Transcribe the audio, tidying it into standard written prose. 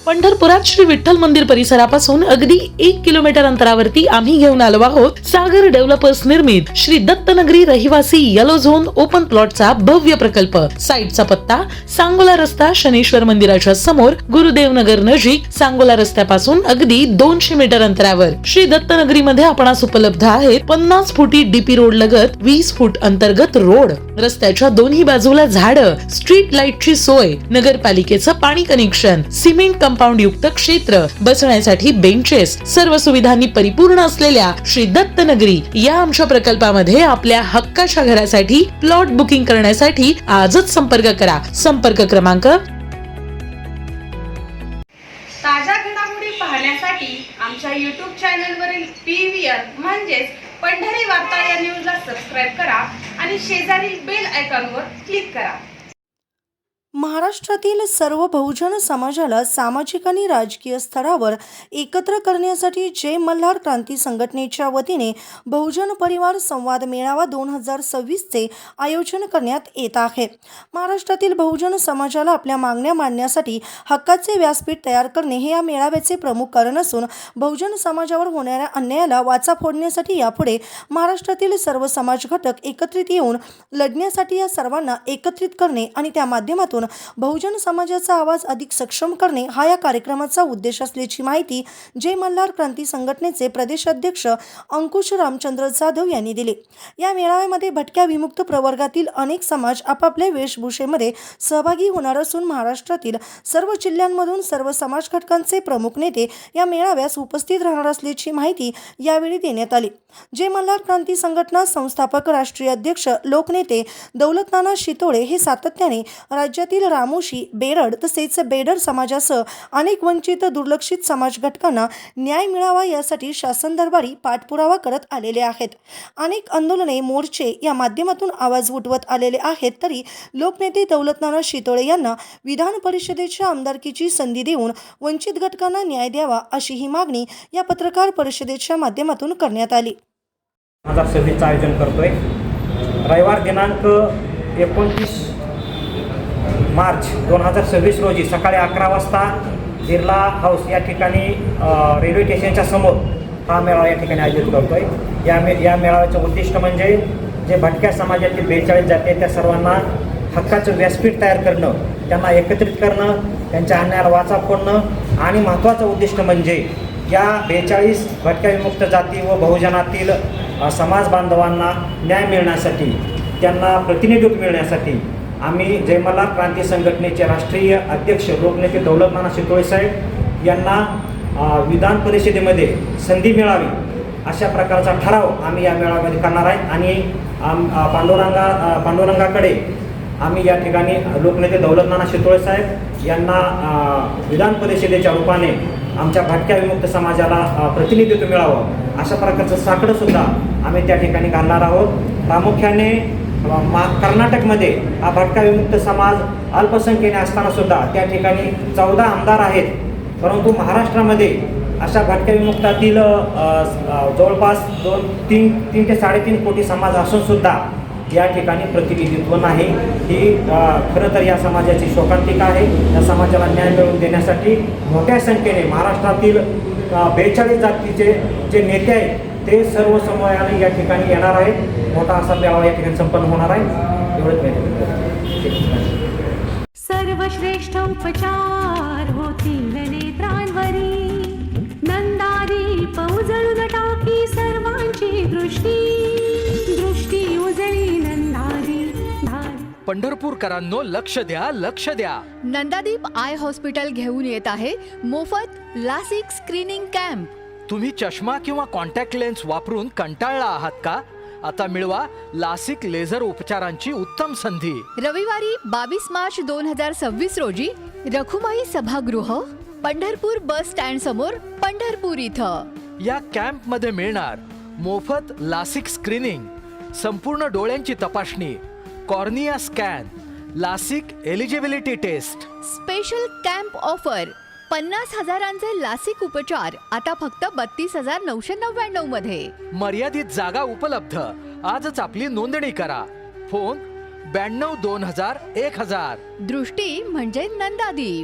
पंढरपुरात श्री विठ्ठल मंदिर परिसरापासून अगदी 1 किलोमीटर अंतरावरती आम्ही घेऊन आलो आहोत सागर डेव्हलपर्स निर्मित श्री दत्तनगरी रहिवासी येलो झोन ओपन प्लॉटचा भव्य प्रकल्प। साईटचा पत्ता सांगोला रस्ता शनेश्वर मंदिराच्या समोर, गुरुदेव नगर नजीक, सांगोला रस्त्यापासून अगदी 200 मीटर अंतरावर। श्री दत्तनगरी मध्ये आपणास उपलब्ध आहेत 50 फुटी डीपी रोड लगत 20 फूट अंतर्गत रोड, रस्त्याच्या दोन्ही बाजूला झाडं, स्ट्रीट लाईटची सोय, नगरपालिकेचं पाणी कनेक्शन, सिमेंट कंपाऊंड युक्त क्षेत्र, बसण्यासाठी बेंचेस, सर्व सुविधांनी परिपूर्ण असलेल्या श्री दत्तनगरी या आमच्या प्रकल्पामध्ये आपल्या हक्काच्या घरासाठी प्लॉट बुकिंग करण्यासाठी आजच संपर्क करा। संपर्क क्रमांक ताज्या घडामोडी पाहण्यासाठी आमच्या YouTube चॅनलवरील PVR म्हणजेच पंढरी वार्ता या न्यूजला सबस्क्राइब करा आणि शेजारील बेल आयकॉनवर क्लिक करा। महाराष्ट्रातील सर्व बहुजन समाजाला सामाजिक आणि राजकीय स्तरावर एकत्र करण्यासाठी जय मल्हार क्रांती संघटनेच्या वतीने बहुजन परिवार संवाद मेळावा 2026 चे आयोजन करण्यात येत आहे। महाराष्ट्रातील बहुजन समाजाला आपल्या मागण्या मांडण्यासाठी हक्काचे व्यासपीठ तयार करणे हे या मेळाव्याचे प्रमुख कारण असून बहुजन समाजावर होणाऱ्या अन्यायाला वाचा फोडण्यासाठी यापुढे महाराष्ट्रातील सर्व समाज घटक एकत्रित येऊन लढण्यासाठी या सर्वांना एकत्रित करणे आणि त्या माध्यमातून बहुजन समाजाचा आवाज अधिक सक्षम करणे हा या कार्यक्रमाचा उद्देश असल्याची माहिती जय मल्हार क्रांती संघटनेचे प्रदेशाध्यक्ष अंकुश रामचंद्र जाधव यांनी दिली। या मेळाव्यामध्ये भटक्या विमुक्त प्रवर्गातील अनेक समाज आपापल्या वेशभूषेमध्ये सहभागी होणार असून महाराष्ट्रातील सर्व जिल्ह्यांमधून सर्व समाज घटकांचे प्रमुख नेते या मेळाव्यास उपस्थित राहणार असल्याची माहिती यावेळी देण्यात आली। जय मल्हार क्रांती संघटना संस्थापक राष्ट्रीय अध्यक्ष लोकनेते दौलतनाना शितोळे हे सातत्याने राज्यातील रामोशी, बेरड तसेच बेडर समाजासह अनेक वंचित दुर्लक्षित समाज घटकांना न्याय मिळावा यासाठी शासन दरबारी पाठपुरावा करत आलेले आहेत। अनेक आंदोलने, मोर्चे या माध्यमातून आवाज उठवत आलेले आहेत, तरी लोकनेते दौलतनाना शितोळे यांना विधान परिषदेच्या आमदारकीची संधी देऊन वंचित घटकांना न्याय द्यावा अशी ही मागणी या पत्रकार परिषदेच्या माध्यमातून करण्यात आली। 2026 आयोजन करतोय। रविवार दिनांक 29 मार्च 2026 रोजी सकाळी 11 वाजता बिर्ला हाऊस या ठिकाणी रेल्वे स्टेशनच्या समोर हा मेळावा या ठिकाणी आयोजित करतोय। या मेळाव्याचं उद्दिष्ट म्हणजे जे भटक्या समाजातील 42 जाती आहेत त्या सर्वांना हक्काचं व्यासपीठ तयार करणं, त्यांना एकत्रित करणं, त्यांच्या अन्यायाला वाचा फोडणं आणि महत्त्वाचं उद्दिष्ट म्हणजे या 42 भटक्या विमुक्त जाती व बहुजनातील समाज बांधवांना न्याय मिळण्यासाठी, त्यांना प्रतिनिधित्व मिळण्यासाठी आम्ही जय मल्हार क्रांती संघटनेचे राष्ट्रीय अध्यक्ष लोकनेते दौलतनाना शितोळे साहेब यांना विधान परिषदेमध्ये संधी मिळावी अशा प्रकारचा ठराव आम्ही या मेळाव्यामध्ये करणार आहे आणि पांडुरंगाकडे आम्ही या ठिकाणी लोकनेते दौलतनाना शितोळे साहेब यांना विधान परिषदेच्या रूपाने आमच्या भटक्या विमुक्त समाजाला प्रतिनिधित्व मिळावं अशा प्रकारचं साकडंसुद्धा आम्ही त्या ठिकाणी घालणार आहोत। प्रामुख्याने कर्नाटकमध्ये हा भटका विमुक्त समाज अल्पसंख्येने असताना सुद्धा त्या ठिकाणी 14 आमदार आहेत, परंतु महाराष्ट्रामध्ये अशा भटक्या विमुक्तातील जवळपास 3 ते 3.5 कोटी समाज असून सुद्धा या ठिकाणी प्रतिनिधित्व नाही। ही खरं तर या समाजाची शोकांतिका आहे। या समाजाला न्याय मिळवून देण्यासाठी मोठ्या संख्येने महाराष्ट्रातील 42 जातीचे जे नेते आहेत ते सर्व समूहाने या ठिकाणी येणार आहेत। मोठा असा मेळावा या ठिकाणी संपन्न होणार आहे। एवढंच सर्वश्रेष्ठ उपचार होतील नेत्रांवरी, नंदादीप उजळून टाकी सर्वांची दृष्टी उजळी नंदादी धार। पंढरपूरकरांनो लक्ष द्या, लक्ष द्या। नंदादीप आय हॉस्पिटल घेऊन येत आहे मोफत लासिक स्क्रीनिंग कॅम्प। तुम्ही चष्मा किंवा कॉन्टॅक्ट लेन्स वापरून कंटाळला आहात का? आता मिळवा लासिक लेझर उपचारांची उत्तम संधी। रविवारी 22 मार्च 2026 रोजी रखुमाई सभागृह, पंढरपूर बस स्टँड समोर, पंढरपूर इथं। या कॅम्प मध्ये मिळणार मोफत लासिक स्क्रीनिंग, संपूर्ण डोळ्यांची तपासणी, cornea scan, LASIK eligibility test. Special camp offer 50,000चे लासिक उपचार आता फक्त 32,999 मध्ये। मर्यादित जागा उपलब्ध। आजच आपली नोंदणी करा। फोन 92 2000 1000। दृष्टी म्हणजे नंदादीप।